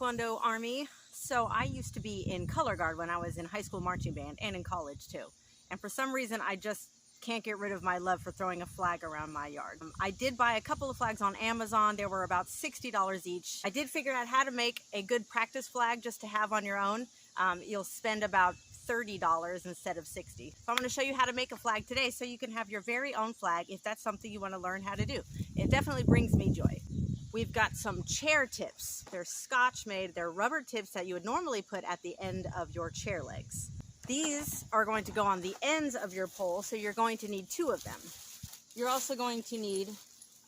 Taekwondo Army. So I used to be in color guard when I was in high school marching band and in college too. And for some reason, I just can't get rid of my love for throwing a flag around my yard. I did buy a couple of flags on Amazon. They were about $60 each. I did figure out how to make a good practice flag just to have on your own. You'll spend about $30 instead of $60. So I'm going to show you how to make a flag today so you can have your very own flag if that's something you want to learn how to do. It definitely brings me joy. We've got some chair tips. They're Scotch made. They're rubber tips that you would normally put at the end of your chair legs. These are going to go on the ends of your pole, so you're going to need 2 of them. You're also going to need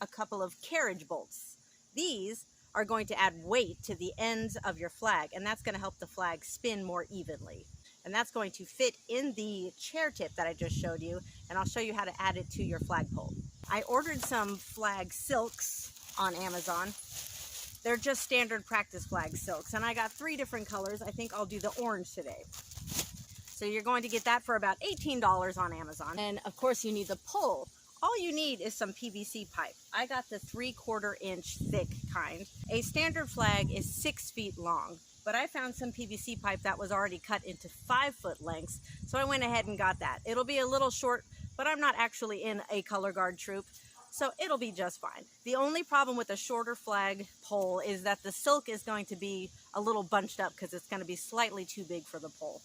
a couple of carriage bolts. These are going to add weight to the ends of your flag, and that's going to help the flag spin more evenly. And that's going to fit in the chair tip that I just showed you, and I'll show you how to add it to your flagpole. I ordered some flag silks on Amazon. They're just standard practice flag silks, and I got 3 different colors. I think I'll do the orange today. So you're going to get that for about $18 on Amazon. And of course you need the pole. All you need is some PVC pipe. I got the 3/4 inch thick kind. A standard flag is 6 feet long, but I found some PVC pipe that was already cut into 5-foot lengths. So I went ahead and got that. It'll be a little short, but I'm not actually in a color guard troop, so it'll be just fine. The only problem with a shorter flag pole is that the silk is going to be a little bunched up because it's going to be slightly too big for the pole.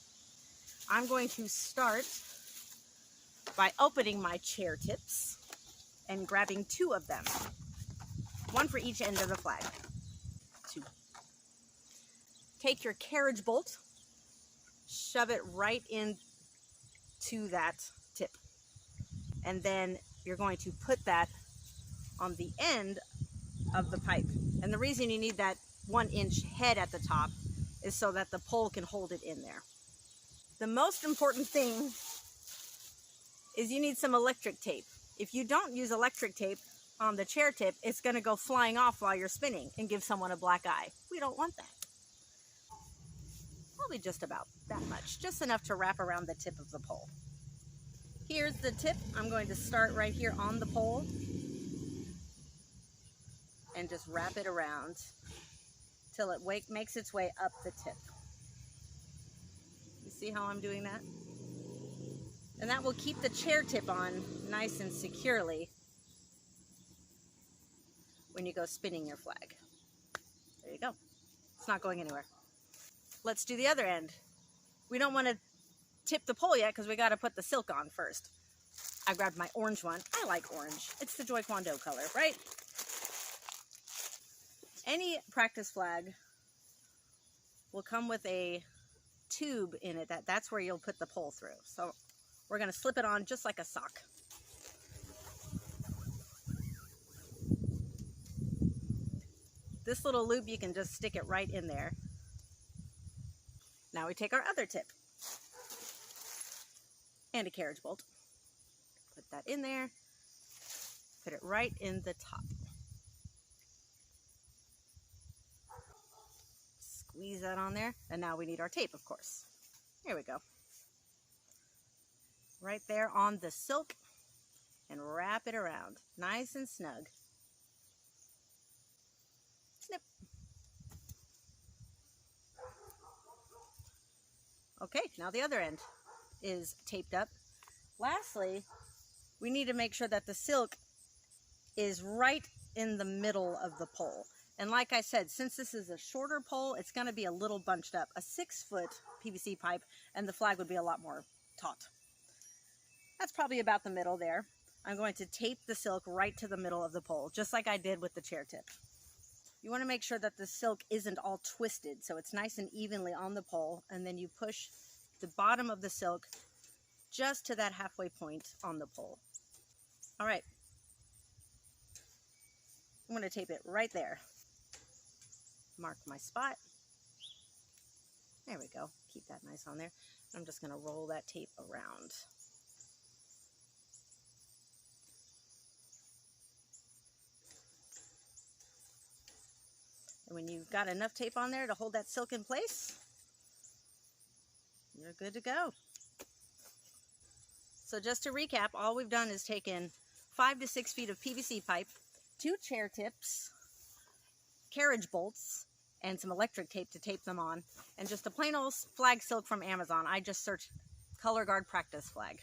I'm going to start by opening my chair tips and grabbing 2 of them. 1 for each end of the flag. 2. Take your carriage bolt, shove it right into that tip. And then you're going to put that on the end of the pipe. And the reason you need that 1-inch head at the top is so that the pole can hold it in there. The most important thing is you need some electric tape. If you don't use electric tape on the chair tip, it's going to go flying off while you're spinning and give someone a black eye. We don't want that. Probably just about that much, just enough to wrap around the tip of the pole. Here's the tip. I'm going to start right here on the pole and just wrap it around till it makes its way up the tip. You see how I'm doing that? And that will keep the chair tip on nice and securely when you go spinning your flag. There you go. It's not going anywhere. Let's do the other end. We don't want to tip the pole yet because we got to put the silk on first. I grabbed my orange one. I like orange. It's the Taekwondo color, right? Any practice flag will come with a tube in it. That's where you'll put the pole through. So we're going to slip it on just like a sock. This little loop, you can just stick it right in there. Now we take our other tip and a carriage bolt. Put that in there. Put it right in the top. Squeeze that on there. And now we need our tape, of course. Here we go. Right there on the silk, and wrap it around nice and snug. Snip. Okay, now the other end is taped up. Lastly, we need to make sure that the silk is right in the middle of the pole. And like I said, since this is a shorter pole, it's going to be a little bunched up. A 6-foot PVC pipe and the flag would be a lot more taut. That's probably about the middle there. I'm going to tape the silk right to the middle of the pole, just like I did with the chair tip. You want to make sure that the silk isn't all twisted, so it's nice and evenly on the pole, and then you push the bottom of the silk just to that halfway point on the pole. All right. I'm going to tape it right there. Mark my spot. There we go. Keep that nice on there. I'm just going to roll that tape around. And when you've got enough tape on there to hold that silk in place, you're good to go. So just to recap, all we've done is taken 5 to 6 feet of PVC pipe, 2 chair tips, carriage bolts, and some electric tape to tape them on, and just a plain old flag silk from Amazon. I just searched color guard practice flag.